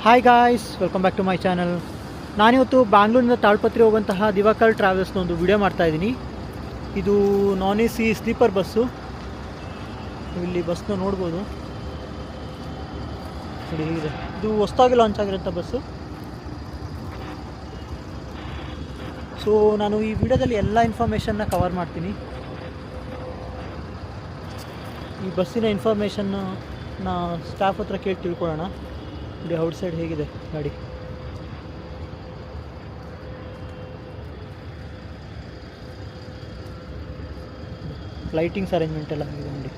Hi guys, welcome back to my channel. ನಾನಿವತ್ತು ಬ್ಯಾಂಗ್ಳೂರಿನಿಂದ ತಾಳ್ಪತ್ರಿ ಹೋಗುವಂತಹ ದಿವಾಕರ್ ಟ್ರಾವೆಲ್ಸ್ನ ಒಂದು ವಿಡಿಯೋ ಮಾಡ್ತಾಯಿದ್ದೀನಿ. ಇದು non A C sleeper bus. ಇಲ್ಲಿ ಬಸ್ನ ನೋಡ್ಬೋದು ನೋಡಿ, ಹೀಗಿದೆ. ಇದು ಹೊಸದಾಗಿ ಲಾಂಚ್ ಆಗಿರೋಂಥ ಬಸ್ಸು. ಸೊ ನಾನು ಈ ವಿಡಿಯೋದಲ್ಲಿ ಎಲ್ಲ ಇನ್ಫಾರ್ಮೇಷನ್ನ ಕವರ್ ಮಾಡ್ತೀನಿ. ಈ ಬಸ್ಸಿನ ಇನ್ಫಾರ್ಮೇಷನ್ನ ಸ್ಟಾಫ್ ಹತ್ರ ಕೇಳಿ ತಿಳ್ಕೊಳ್ಳೋಣ. ನೋಡಿ ಔಟ್ ಸೈಡ್ ಹೇಗಿದೆ ಗಾಡಿ. ಲೈಟಿಂಗ್ಸ್ ಅರೇಂಜ್ಮೆಂಟ್ ಎಲ್ಲ ಆಗಿದೆ ನೋಡಿ.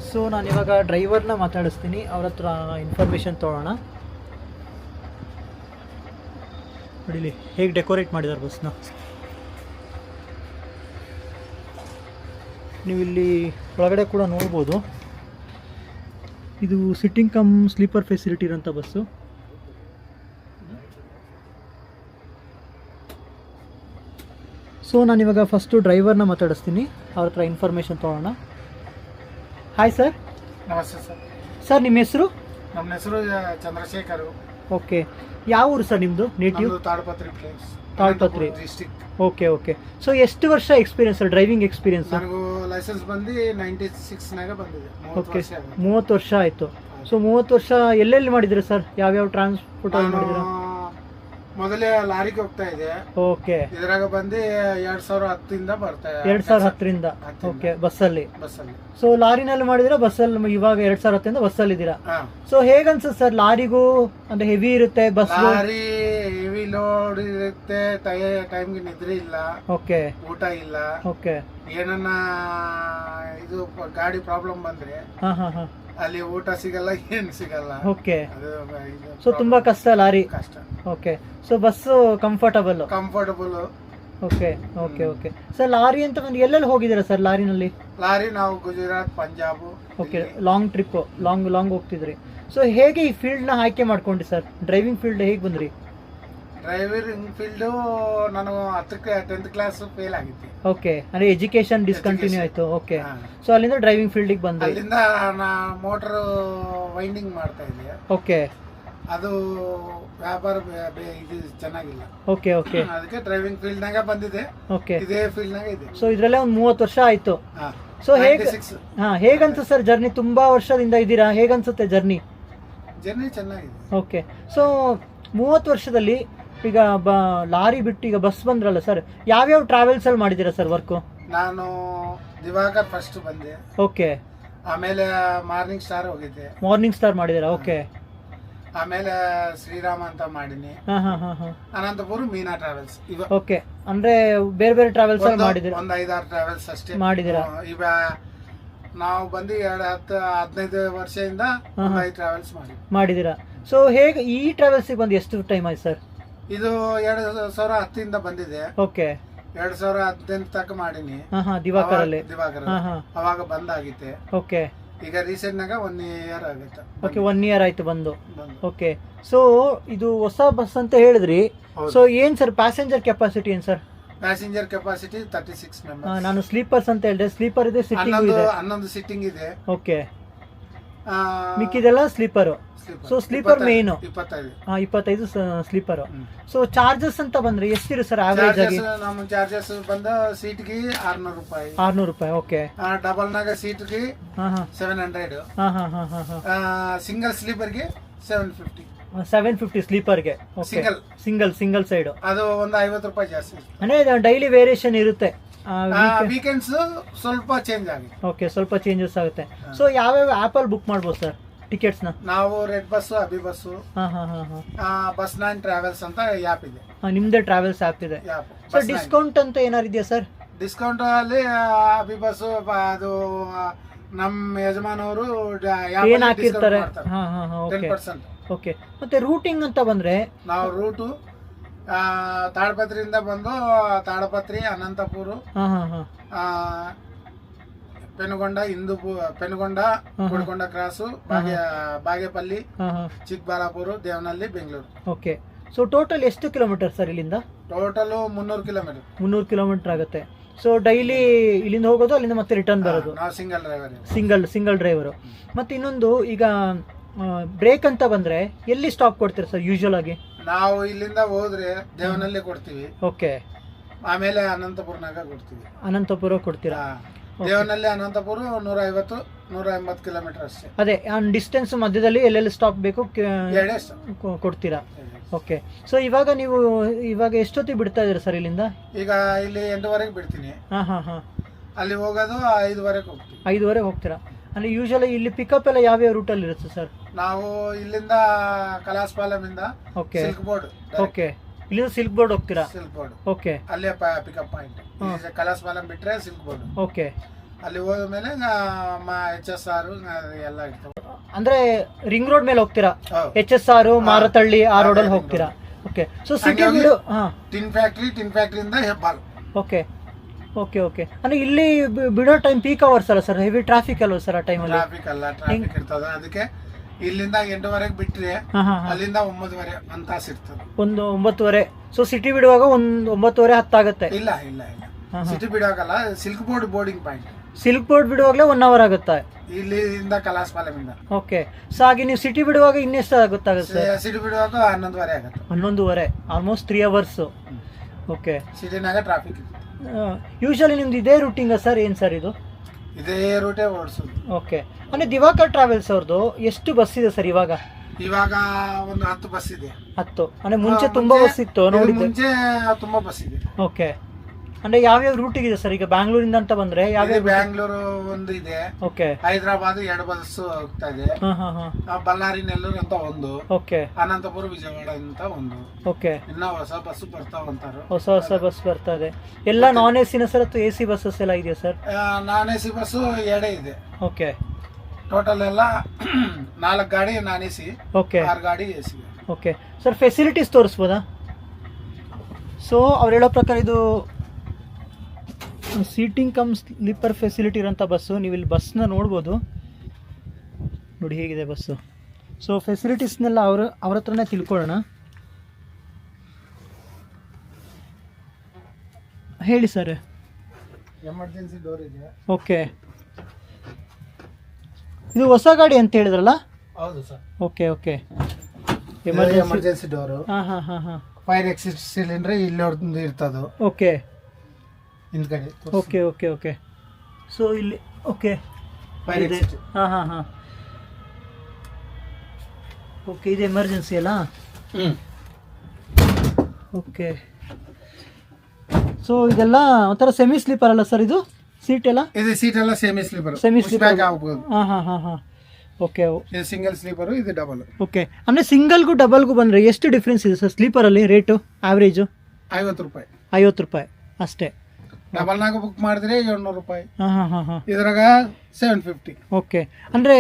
ಸೊ ನಾನು ಇವಾಗ ಡ್ರೈವರ್ನ ಮಾತಾಡಿಸ್ತೀನಿ, ಅವ್ರ ಹತ್ರ ಇನ್ಫಾರ್ಮೇಷನ್ ತೊಗೊಳ್ಳೋಣ. ನೋಡಿಲಿ ಹೇಗೆ ಡೆಕೋರೇಟ್ ಮಾಡಿದ್ದಾರೆ ಬಸ್ನ. ನೀವು ಇಲ್ಲಿ ಒಳಗಡೆ ಕೂಡ ನೋಡ್ಬೋದು. ಇದು ಸಿಟ್ಟಿಂಗ್ ಕಮ್ ಸ್ಲೀಪರ್ ಫೆಸಿಲಿಟಿ ಇರೋಂಥ ಬಸ್ಸು. ಸೊ ನಾನಿವಾಗ ಫಸ್ಟು ಡ್ರೈವರ್ನ ಮಾತಾಡಿಸ್ತೀನಿ, ಅವ್ರ ಹತ್ರ ಇನ್ಫಾರ್ಮೇಷನ್ ತೊಗೊಳ್ಳೋಣ. Hi sir. ನಮಸ್ತೆ ಸರ್. ಸರ್ ನಿಮ್ಮ ಹೆಸರು? ನಮ್ಮ ಹೆಸರು ಚಂದ್ರಶೇಖರ್. ಓಕೆ, ಯಾವ ಊರು ಸರ್ ನಿಮ್ಮದು? Native Tadipatri place, Tadipatri district. Okay okay. So ಎಷ್ಟು ವರ್ಷ ಎಕ್ಸ್ಪೀರಿಯನ್ಸ್ ಸರ್, ಡ್ರೈವಿಂಗ್ ಎಕ್ಸ್ಪೀರಿಯನ್ಸ್? ನನಗೂ ಲೈಸೆನ್ಸ್ ಬಂದು 96ನಾಗ ಬಂದಿದೆ. ಓಕೆ, 30 ವರ್ಷ ಆಯಿತು. ಸೊ 30 ವರ್ಷ ಎಲ್ಲೆಲ್ಲಿ ಮಾಡಿದ್ರಿ ಸರ್? ಯಾವ್ಯಾವ ಟ್ರಾನ್ಸ್ಪೋರ್ಟ್ ಮಾಡಿದ್ರಾ? ಮೊದಲೇ ಲಾರಿಗೆ ಹೋಗ್ತಾ ಇದೆ. ಓಕೆ, ಇದ್ರಾಗ ಬಂದು 2010 ಬರ್ತಾ 2010ರಿಂದ. ಓಕೆ, ಬಸ್ಸಲ್ಲಿ. ಸೊ ಲಾರಿನಲ್ಲಿ ಮಾಡಿದಿರಾ ಬಸ್ಸಲ್ಲಿ? ಇವಾಗ 2010 ಬಸ್ಸಲ್ಲಿ ಇದ್ದೀರಾ. ಸೊ ಹೇಗನ್ಸುತ್ತೆ ಸರ್ ಲಾರಿಗೂ? ಅಂದ್ರೆ ಹೆವಿ ಇರುತ್ತೆ ಬಸ್. ಲಾರಿ ಹೆವಿ ಲೋಡ್ ಇರುತ್ತೆ, ಟೈಮ್ಗೆ ನಿದ್ರೆ ಇಲ್ಲ, ಓಕೆ, ಊಟ ಇಲ್ಲ. ಓಕೆ, ಏನನ್ನ ಇದು ಗಾಡಿ ಪ್ರಾಬ್ಲಮ್ ಬಂದ್ರೆ ಹಾ ಹಾ ಹಾ, ಅಲ್ಲಿ ಊಟ ಸಿಗಲ್ಲ, ಏನು ಸಿಗಲ್ಲ. ಓಕೆ. ಸೊ ತುಂಬಾ ಕಷ್ಟ ಲಾರಿ. ಕಷ್ಟ. Okay. So bus comfortable. Okay okay okay. Sir lorry ಅಂತ ಬಂದು ಎಲ್ಲೆಲ್ಲಿ ಹೋಗಿದ್ದೀರಾ ಸರ್ ಲಾರಿನಲ್ಲಿ? ಲಾರಿ ನಾವು Gujarat, Punjab. Okay, long trip, long ಹೋಗ್ತಿದ್ರಿ. ಸೊ ಹೇಗೆ ಈ ಫೀಲ್ಡ್ನ ಆಯ್ಕೆ ಮಾಡ್ಕೊಂಡ್ರಿ ಸರ್? ಡ್ರೈವಿಂಗ್ ಫೀಲ್ಡ್ ಹೇಗೆ ಬಂದ್ರಿ? ಡ್ರೈವಿಂಗ್ ಫೀಲ್ಡ್ ನಾನು 10th ಕ್ಲಾಸ್ ಫೇಲ್ ಆಗಿದ್ದೆ. ಓಕೆ, ಅಂದ್ರೆ ಎಜುಕೇಶನ್ ಡಿಸ್ಕಂಟಿನ್ಯೂ ಆಯ್ತು. ಓಕೆ. ಸೊ ಅಲ್ಲಿಂದ ಡ್ರೈವಿಂಗ್ ಫೀಲ್ಡಿಗೆ ಬಂದ್ರಿ. ಅಲ್ಲಿಂದ ನಾ ಮೋಟರ್ ವೈಂಡಿಂಗ್ ಮಾಡ್ತಾ ಇದ್ದೆ. ಓಕೆ. ಅದು ವ್ಯಾಪಾರ ಇದು ಚೆನ್ನಾಗಿಲ್ಲ. Okay okay. ಅದಕ್ಕೆ ಡ್ರೈವಿಂಗ್ ಫೀಲ್ಡ್ ನಾಗ ಬಂದಿದೆ. ಓಕೆ, ಇದೇ ಫೀಲ್ಡ್ ನಾಗ ಇದೆ. ಸೊ ಇದ್ರಲ್ಲೇ ಒಂದು 30 ವರ್ಷ ಆಯ್ತು. ಸೊ ಹೇಗನ್ಸುತ್ತೆ ಸರ್ ಜರ್ನಿ? ತುಂಬಾ ವರ್ಷದಿಂದ ಇದ್ದೀರಾ, ಹೇಗನ್ಸುತ್ತೆ ಜರ್ನಿ ಚೆನ್ನಾಗಿದೆ. ಓಕೆ. ಸೊ 30 ವರ್ಷದಲ್ಲಿ ಈಗ ಲಾರಿ ಬಿಟ್ಟು ಈಗ ಬಸ್ ಬಂದ್ರಲ್ಲ ಸರ್, ಯಾವ್ಯಾವ ಟ್ರಾವೆಲ್ಸ್ ಅಲ್ಲಿ ಮಾಡಿದ್ದೀರಾ ಸರ್ ವರ್ಕು? ನಾನು ದಿವಾಕರ್ ಫಸ್ಟ್ ಬಂದೆ. ಓಕೆ. ಆಮೇಲೆ ಮಾರ್ನಿಂಗ್ ಸ್ಟಾರ್ ಹೋಗಿದ್ದೆ. ಮಾರ್ನಿಂಗ್ ಸ್ಟಾರ್ ಮಾಡಿದ್ದೀರಾ. ಓಕೆ. ಆಮೇಲೆ ಶ್ರೀರಾಮ ಅಂತ ಮಾಡಿನಿ. ಅನಂತಪುರ ಮೀನಾ ಟ್ರಾವೆಲ್ಸ್. ಓಕೆ, ಅಂದ್ರೆ ಬೇರೆ ಬೇರೆ ಟ್ರಾವೆಲ್ಸ್ ಅಲ್ಲಿ ಮಾಡಿದ್ದೀರಾ? ಒಂದು 5-6 ಟ್ರಾವೆಲ್ಸ್ ಅಷ್ಟೇ ಮಾಡಿದ್ದೀರಾ. ಈಗ ನಾವು ಬಂದು 15 ವರ್ಷದಿಂದ 5 ಟ್ರಾವೆಲ್ಸ್ ಮಾಡಿದ್ದೀರಾ. ಸೊ ಹೇಗೆ ಈ ಟ್ರಾವೆಲ್ಸ್ ಬಂದು ಎಷ್ಟು ಟೈಮ್ ಆಯ್ತು ಸರ್? ಇದು 2010 ಬಂದಿದೆ. ಓಕೆ. 2018 ತನಕ ಮಾಡೀನಿ ದಿವಾಕರ್ ಅಲ್ಲಿ. ಅವಾಗ ಬಂದಾಗಿತ್ತೆ. ಓಕೆ. ಈಗ ರೀಸೆಂಟ್ ನಾಗ 1 ಇಯರ್ ಆಗುತ್ತೆ. ಓಕೆ, 1 ಇಯರ್ ಆಯ್ತು ಬಂದು. ಓಕೆ. ಸೊ ಇದು ಹೊಸ ಬಸ್ ಅಂತ ಹೇಳಿದ್ರಿ. ಸೊ ಏನ್ ಸರ್ ಪ್ಯಾಸೆಂಜರ್ ಕೆಪಾಸಿಟಿ ಏನ್ ಸರ್? Passenger capacity 36 members. ನಾನು ಸ್ಲೀಪರ್ಸ್ ಅಂತ ಹೇಳಿದೆ. ಸ್ಲೀಪರ್ ಇದೆ, ಸಿಟ್ಟಿಂಗ್ ಇದೆ. 11 ಸಿಟ್ಟಿಂಗ್ ಇದೆ. ಓಕೆ. ಮಿಕ್ಕಿದೆಲ್ಲ ಸ್ಲೀಪರ್. ಸೊ ಸ್ಲೀಪರ್ ಮೇನ್ 25 ಸ್ಲೀಪರ್. ಸೊ ಚಾರ್ಜಸ್ ಅಂತ ಬಂದ್ರೆ ಎಷ್ಟಿರು ಸರ್ ಆವರೇಜ್ ಆಗಿ? ನಮ್ಮ ಚಾರ್ಜಸ್ ಬಂದ ಸೀಟ್ಗೆ 600 ರೂಪಾಯಿ. 600 ರೂಪಾಯಿ. ಓಕೆ. ಡಬಲ್ ನಾಗ ಸೀಟ್ಗೆ 700. ಸಿಂಗಲ್ ಸ್ಲೀಪರ್ಗೆ 750. 750 ಸ್ಲೀಪರ್ಗೆ. ಸಿಂಗಲ್ ಸೈಡ್ ಅದು ಒಂದು 50 ರೂಪಾಯಿ ಜಾಸ್ತಿ. ಅಂದ್ರೆ ಡೈಲಿ ವೇರಿಯೇಷನ್ ಇರುತ್ತೆ. ವೀಕೆಂಡ್ಸ್ ಸ್ವಲ್ಪ ಚೇಂಜ್ ಆಗಿದೆ. ಓಕೆ, ಸ್ವಲ್ಪ ಚೇಂಜಸ್ ಆಗುತ್ತೆ. ಸೊ ಯಾವ್ಯಾವ ಆಪ್ ಅಲ್ಲಿ ಬುಕ್ ಮಾಡ್ಬೋದು ಸರ್ ಟಿಕೆಟ್ಸ್ ನ? ನಾವು red bus, Abhi bus, bus 9 travels ಅಂತ ಆ್ಯಪ್ ಇದೆ. ನಿಮ್ದೇ ಟ್ರಾವೆಲ್ಸ್ ಆ್ಯಪ್ ಇದೆ. ಸೊ ಡಿಸ್ಕೌಂಟ್ ಅಂತ ಏನಾರು ಇದೆಯಾ ಸರ್? ಡಿಸ್ಕೌಂಟ್ ಅಲ್ಲಿ ಅಭಿ ಬಸ್ ಅದು ನಮ್ಮ ಯಜಮಾನವರು ಏನ್ ಹಾಕಿರ್ತಾರೆ? 10%. ಓಕೆ. ಮತ್ತೆ ರೂಟಿಂಗ್ ಅಂತ ಬಂದ್ರೆ ನಾವು ರೂಟು ತಾಡಪತ್ರಿಯಿಂದ ಬಂದು Tadipatri, Anantapur, Penukonda, Penukonda, Kodikonda cross, Bagepalli, Chikkaballapur, Devanahalli, Bengaluru. Okay. So total ಎಷ್ಟು ಕಿಲೋಮೀಟರ್ ಸರ್ ಇಲ್ಲಿಂದ? Total 300 kilometre. 300 ಕಿಲೋಮೀಟರ್ ಆಗುತ್ತೆ. ಸೊ ಡೈಲಿ ಇಲ್ಲಿಂದ ಹೋಗೋದು, ಅಲ್ಲಿಂದ ಮತ್ತೆ ರಿಟರ್ನ್ ಬರೋದು. ನಾವು ಸಿಂಗಲ್ ಡ್ರೈವರು. ಮತ್ತು ಇನ್ನೊಂದು, ಈಗ ಬ್ರೇಕ್ ಅಂತ ಬಂದರೆ ಎಲ್ಲಿ ಸ್ಟಾಪ್ ಕೊಡ್ತೀರಾ ಸರ್ ಯೂಶುವಲ್ ಆಗಿ? ನಾವು ಇಲ್ಲಿಂದ ಹೋದ್ರೆ ದೇವನಲ್ಲೇ ಕೊಡ್ತೀವಿ. ಓಕೆ. ಆಮೇಲೆ ಅನಂತಪುರನಾಗ ಕೊಡ್ತೀವಿ. ಅನಂತಪುರ ಕೊಡ್ತೀರಾ? ದೇವನಹಳ್ಳಿ ಅನಂತಪುರ 150-180 ಕಿಲೋಮೀಟರ್ ಅಷ್ಟೇ. ಅದೇ ಡಿಸ್ಟೆನ್ಸ್ ಮಧ್ಯದಲ್ಲಿ ಎಲ್ಲೆಲ್ಲಿ ಸ್ಟಾಪ್ ಬೇಕು ಕೊಡ್ತೀರಾ? ಓಕೆ. ಸೊ ಇವಾಗ ಎಷ್ಟೊತ್ತಿಗೆ ಬಿಡ್ತಾ ಇದ್ದೀರಾ ಸರ್ ಇಲ್ಲಿಂದ? ಈಗ ಇಲ್ಲಿ 8:00 ಬಿಡ್ತೀನಿ. ಹಾಂ. ಅಲ್ಲಿ ಹೋಗೋದು 5:00 ಹೋಗ್ತೀವಿ. 5:00 ಹೋಗ್ತೀರಾ? ಅಂದರೆ ಯೂಶಲಿ ಇಲ್ಲಿ ಪಿಕಪ್ ಎಲ್ಲ ಯಾವ್ಯಾವ ರೂಟಲ್ಲಿ ಇರುತ್ತೆ ಸರ್? ನಾವು ಇಲ್ಲಿಂದ ಕಲಾಸ್ಪಾಲಮಿಂದ ಸಿಲ್ಕ್ ಬೋರ್ಡ್. ಓಕೆ. ಇಲ್ಲಿಂದ ಸಿಲ್ಕ್ ಬೋರ್ಡ್ ಹೋಗ್ತೀರಾ? Silk board. ಓಕೆ. ಅಲ್ಲೇ ಪಿಕಪ್ ಪಾಯಿಂಟ್. ಕಲಾಸ್ಪಾಲಂ ಬಿಟ್ರೆ ಸಿಲ್ಕ್ ಬೋರ್ಡ್. ಓಕೆ. ಅಲ್ಲಿ ಹೋದ್ಮೇಲೆ HSR ಎಲ್ಲ ಇರ್ತವೆ. ಅಂದ್ರೆ ರಿಂಗ್ ರೋಡ್ ಮೇಲೆ ಹೋಗ್ತೀರಾ? HSR, ಮಾರತಳ್ಳಿ ಆ ರೋಡಲ್ಲಿ ಹೋಗ್ತೀರಾ? ಓಕೆ. ಸೊ ಸಿಟಿ ಬಿಡು. ಟಿನ್ ಫ್ಯಾಕ್ಟ್ರಿಯಿಂದ ಹೆಬ್ಬಾಲ್. ಓಕೆ. ಅಂದ್ರೆ ಇಲ್ಲಿ ಬಿಡೋ ಟೈಮ್ ಪೀಕ್ ಅವರ್ಸ್ ಅಲ್ಲ ಸರ್? ಹೆವಿ ಟ್ರಾಫಿಕ್ ಅಲ್ವಾ ಸರ್ ಆ ಟೈಮಲ್ಲಿ? ಟ್ರಾಫಿಕ್ ಇರ್ತದೆ. ಅದಕ್ಕೆ ಇಲ್ಲಿಂದ 8:00 ಬಿಟ್ರೆ ಅಲ್ಲಿಂದ 9:00 1 ತಾಸು ಇರ್ತದೆ. ಒಂದು 9:30. ಸೊ ಸಿಟಿ ಬಿಡುವಾಗ ಒಂದು 9:30 10 ಆಗುತ್ತೆ? ಇಲ್ಲ ಸಿಟಿ ಬಿಡುವಾಗಲ್ಲ, Silk Board boarding point. Silk Board ಬಿಡುವಾಗಲೇ 1 ಅವರ್ ಆಗುತ್ತೆ ಇಲ್ಲಿಂದ ಕಲಾಸ್ಪಾಲಮಿಂದ. ಓಕೆ. ಸೊ ಹಾಗೆ ನೀವು ಸಿಟಿ ಬಿಡುವಾಗ ಇನ್ನೆಷ್ಟು ಗೊತ್ತಾಗುತ್ತೆ? ಸಿಟಿ ಬಿಡುವಾಗ 11:30 ಆಗುತ್ತೆ. 11:30, ಆಲ್ಮೋಸ್ಟ್ 3 ಅವರ್ಸ್. ಓಕೆ. ಸಿಟಿನಾಗ ಟ್ರಾಫಿಕ್. ಯೂಶಲಿ ನಿಮ್ದು ಇದೇ ರೂಟಿಂಗ ಸರ್? ಏನು ಸರ್ ಇದು? ಇದೇ ರೂಟೇ ಓಡಿಸೋದು. ಓಕೆ. ಅಂದ್ರೆ ದಿವಾಕರ್ ಟ್ರಾವೆಲ್ಸ್ ಅವ್ರದ್ದು ಎಷ್ಟು ಬಸ್ ಇದೆ ಸರ್ ಇವಾಗ? ಒಂದು 10 ಬಸ್ ಇದೆ. 10? ಅಂದ್ರೆ ಮುಂಚೆ ತುಂಬಾ ಬಸ್ ಇತ್ತು ನೋಡಿದ್ದೆ. ಮುಂಚೆ ತುಂಬಾ ಬಸ್ ಇದೆ. ಓಕೆ. ಅಂದ್ರೆ ಯಾವ್ಯಾವ ರೂಟಿಗೆ ಇದೆ ಸರ್? ಈಗ ಬ್ಯಾಂಗ್ಳೂರಿಂದ ಅಂತ ಬಂದ್ರೆ ಯಾವ್ಯಾವ? ಬ್ಯಾಂಗ್ಳೂರು ಒಂದು ಇದೆ. ಓಕೆ. ಹೈದರಾಬಾದ್ 2 ಬಸ್ ಹೋಗ್ತಾ ಇದೆ. ಬಳ್ಳಾರಿ ನೆಲ್ಲೂರು ಅಂತ ಒಂದು. ಓಕೆ. ಅನಂತಪುರ ವಿಜಯವಾಡ ಅಂತ ಒಂದು. ಓಕೆ. ಇನ್ನ ಹೊಸ ಬಸ್ ಬರ್ತಾವ ಅಂತಾರು. ಹೊಸ ಬಸ್ ಬರ್ತಾ ಇದೆ. ಎಲ್ಲ ನಾನ್ ಎಸಿನ ಸರ್ ಅಥವಾ AC ಬಸ್ಸಸ್ ಎಲ್ಲ ಇದೆಯಾ ಸರ್? ನಾನ್ AC ಬಸ್ 2 ಇದೆ. ಓಕೆ. ಟೋಟಲ್ ಎಲ್ಲ 4 ಗಾಡಿ ನಾನ್ AC. ಓಕೆ. 6 ಗಾಡಿ AC. Okay sir. ಫೆಸಿಲಿಟೀಸ್ ತೋರಿಸ್ಬೋದಾ? ಸೊ ಅವ್ರು ಹೇಳೋ ಪ್ರಕಾರ ಇದು ಸೀಟಿಂಗ್ ಕಮ್ ಸ್ಲೀಪರ್ ಫೆಸಿಲಿಟಿ ಇರೋಂಥ ಬಸ್ಸು. ನೀವು ಇಲ್ಲಿ ಬಸ್ನ ನೋಡ್ಬೋದು, ನೋಡಿ ಹೇಗಿದೆ ಬಸ್ಸು. ಸೊ ಫೆಸಿಲಿಟೀಸ್ನೆಲ್ಲ ಅವ್ರ ಹತ್ರನೇ ತಿಳ್ಕೊಳ್ಳೋಣ. ಹೇಳಿ ಸರ್. ಎಮರ್ಜೆನ್ಸಿ ಡೋರ್ ಇದೆ. ಓಕೆ. ಇದು ಹೊಸ ಗಾಡಿ ಅಂತ ಹೇಳಿದ್ರಲ್ಲ? ಹೌದು ಸರ್. ಓಕೆ. Emergency door. ಹಾಂ. ಫೈರ್ ಎಕ್ಸಿಟ್ ಸಿಲಿಂಡರ್ ಇಲ್ಲಿ ಇರ್ತದೆ. ಓಕೆ. ಹಿಂದ್ಗಡೆ. ಓಕೆ. ಸೊ ಇಲ್ಲಿ ಓಕೆ ಫೈರ್ ಎಕ್ಸಿಟ್. ಹಾಂ. ಓಕೆ. ಇದು ಎಮರ್ಜೆನ್ಸಿ ಅಲ್ಲ? ಓಕೆ. ಸೊ ಇದೆಲ್ಲ ಒಂಥರ ಸೆಮಿ ಸ್ಲೀಪರ್ ಅಲ್ಲ ಸರ್ ಇದು? ಸೀಟ್ ಎಲ್ಲ ಸೆಮಿ ಸ್ಲೀಪರ್. ಹಾಂ. ಓಕೆ. ಇದು ಸಿಂಗಲ್ ಸ್ಲೀಪರ್, ಇದು ಡಬಲ್. ಓಕೆ. ಅಂದರೆ ಸಿಂಗಲ್ಗೂ ಡಬಲ್ಗೂ ಬಂದರೆ ಎಷ್ಟು ಡಿಫ್ರೆನ್ಸ್ ಇದೆ ಸರ್ ಸ್ಲೀಪರಲ್ಲಿ? ರೇಟು ಆವ್ರೇಜು 50 ರೂಪಾಯಿ. 50 ರೂಪಾಯಿ ಅಷ್ಟೇ. ಡಬಲ್ನಾಗ ಬುಕ್ ಮಾಡಿದ್ರೆ 700 ರೂಪಾಯಿ. ಹಾಂ. ಇದ್ರಾಗ 750. ಓಕೆ. ಅಂದರೆ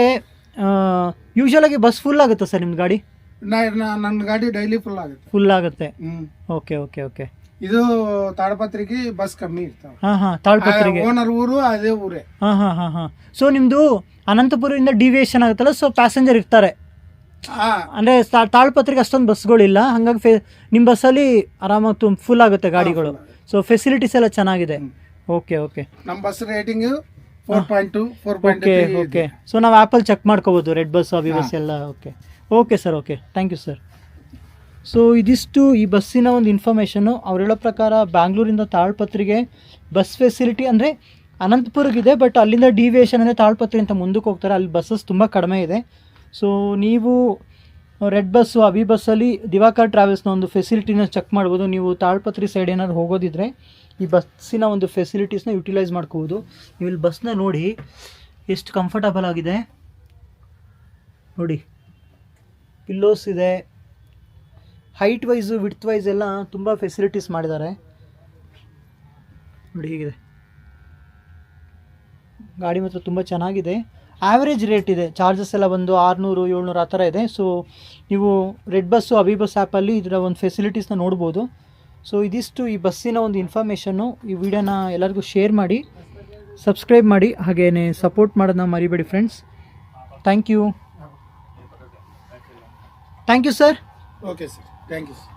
ಯೂಶಲಾಗಿ ಬಸ್ ಫುಲ್ ಆಗುತ್ತಾ ಸರ್ ನಿಮ್ದು ಗಾಡಿ? ನನ್ನ ಗಾಡಿ ಡೈಲಿ ಫುಲ್ ಆಗುತ್ತೆ. ಓಕೆ. ಇದು ತಾಡಪತ್ರಿಗೆ ಬಸ್ ಕಮ್ಮಿ ಇರ್ತಾವೆ. ಹಾಂ. ತಾಡಪತ್ರಿಗೆ ಓನರ್ ಊರು ಅದೇ ಊರೇ. ಹಾಂ. ಸೊ ನಿಮ್ಮದು ಅನಂತಪುರದಿಂದ ಡಿವಿಯೇಷನ್ ಆಗುತ್ತಲ್ಲ, ಸೊ ಪ್ಯಾಸೆಂಜರ್ ಇರ್ತಾರೆ. ಅಂದರೆ ತಾಳ್ಪತ್ರಿಗೆ ಅಷ್ಟೊಂದು ಬಸ್ಗಳಿಲ್ಲ, ಹಾಗಾಗಿ ನಿಮ್ಮ ಬಸ್ಸಲ್ಲಿ ಆರಾಮಾಗಿ ಫುಲ್ ಆಗುತ್ತೆ ಗಾಡಿಗಳು. ಸೊ ಫೆಸಿಲಿಟೀಸ್ ಎಲ್ಲ ಚೆನ್ನಾಗಿದೆ. ಓಕೆ. ನಮ್ಮ ಬಸ್ ರೇಟಿಂಗ್ 4.2 ಓಕೆ. ಸೊ ನಾವು ಆ್ಯಪಲ್ಲಿ ಚೆಕ್ ಮಾಡ್ಕೋಬೋದು ರೆಡ್ ಬಸ್ ಅವಿ ಬಸ್ ಎಲ್ಲ. Okay sir. Thank you sir. So ಇದಿಷ್ಟು ಈ ಬಸ್ಸಿನ ಒಂದು ಇನ್ಫಾರ್ಮೇಷನ್ನು. ಅವ್ರು ಹೇಳೋ ಪ್ರಕಾರ ಬ್ಯಾಂಗ್ಳೂರಿಂದ ತಾಳ್ಪತ್ರಿಗೆ ಬಸ್ ಫೆಸಿಲಿಟಿ ಅಂದರೆ ಅನಂತಪುರಗಿದೆ, ಬಟ್ ಅಲ್ಲಿಂದ ಡಿವಿಯೇಷನ್ ಅಂದರೆ ತಾಳ್ಪತ್ರಿ ಅಂತ ಮುಂದಕ್ಕೆ ಹೋಗ್ತಾರೆ, ಅಲ್ಲಿ ಬಸ್ಸಸ್ ತುಂಬ ಕಡಿಮೆ ಇದೆ. ಸೊ ನೀವು ರೆಡ್ ಬಸ್ಸು ಅವಿ ಬಸ್ಸಲ್ಲಿ ದಿವಾಕರ್ ಟ್ರಾವೆಲ್ಸ್ನ ಒಂದು ಫೆಸಿಲಿಟಿನ ಚೆಕ್ ಮಾಡ್ಬೋದು. ನೀವು ತಾಳ್ಪತ್ರಿ ಸೈಡ್ ಏನಾದ್ರು ಹೋಗೋದಿದ್ರೆ ಈ ಬಸ್ಸಿನ ಒಂದು ಫೆಸಿಲಿಟೀಸ್ನ ಯುಟಿಲೈಸ್ ಮಾಡ್ಕೋಬೋದು. ನೀವು ಇಲ್ಲಿ ಬಸ್ನ ನೋಡಿ ಎಷ್ಟು ಕಂಫರ್ಟಬಲ್ ಆಗಿದೆ ನೋಡಿ. ಪಿಲ್ಲೋಸ್ ಇದೆ, ಹೈಟ್ ವೈಸು ವಿಡ್ತ್ ವೈಸ್ ಎಲ್ಲ ತುಂಬ ಫೆಸಿಲಿಟೀಸ್ ಮಾಡಿದ್ದಾರೆ ನೋಡಿ. ಹೀಗಿದೆ ಗಾಡಿ ಮಾತ್ರ ತುಂಬ ಚೆನ್ನಾಗಿದೆ. ಆ್ಯಾವ್ರೇಜ್ ರೇಟ್ ಇದೆ, ಚಾರ್ಜಸ್ ಎಲ್ಲ ಬಂದು 600-700 ಆ ಥರ ಇದೆ. ಸೊ ನೀವು ರೆಡ್ ಬಸ್ಸು ಅವಿ ಬಸ್ ಆ್ಯಪಲ್ಲಿ ಇದರ ಒಂದು ಫೆಸಿಲಿಟೀಸ್ನ ನೋಡ್ಬೋದು. ಸೊ ಇದಿಷ್ಟು ಈ ಬಸ್ಸಿನ ಒಂದು ಇನ್ಫಾರ್ಮೇಷನ್ನು. ಈ ವಿಡಿಯೋನ ಎಲ್ಲರಿಗೂ ಶೇರ್ ಮಾಡಿ, ಸಬ್ಸ್ಕ್ರೈಬ್ ಮಾಡಿ, ಹಾಗೆಯೇ ಸಪೋರ್ಟ್ ಮಾಡೋದನ್ನ ಮರಿಬೇಡಿ friends. Thank you sir. Okay sir, thank you sir.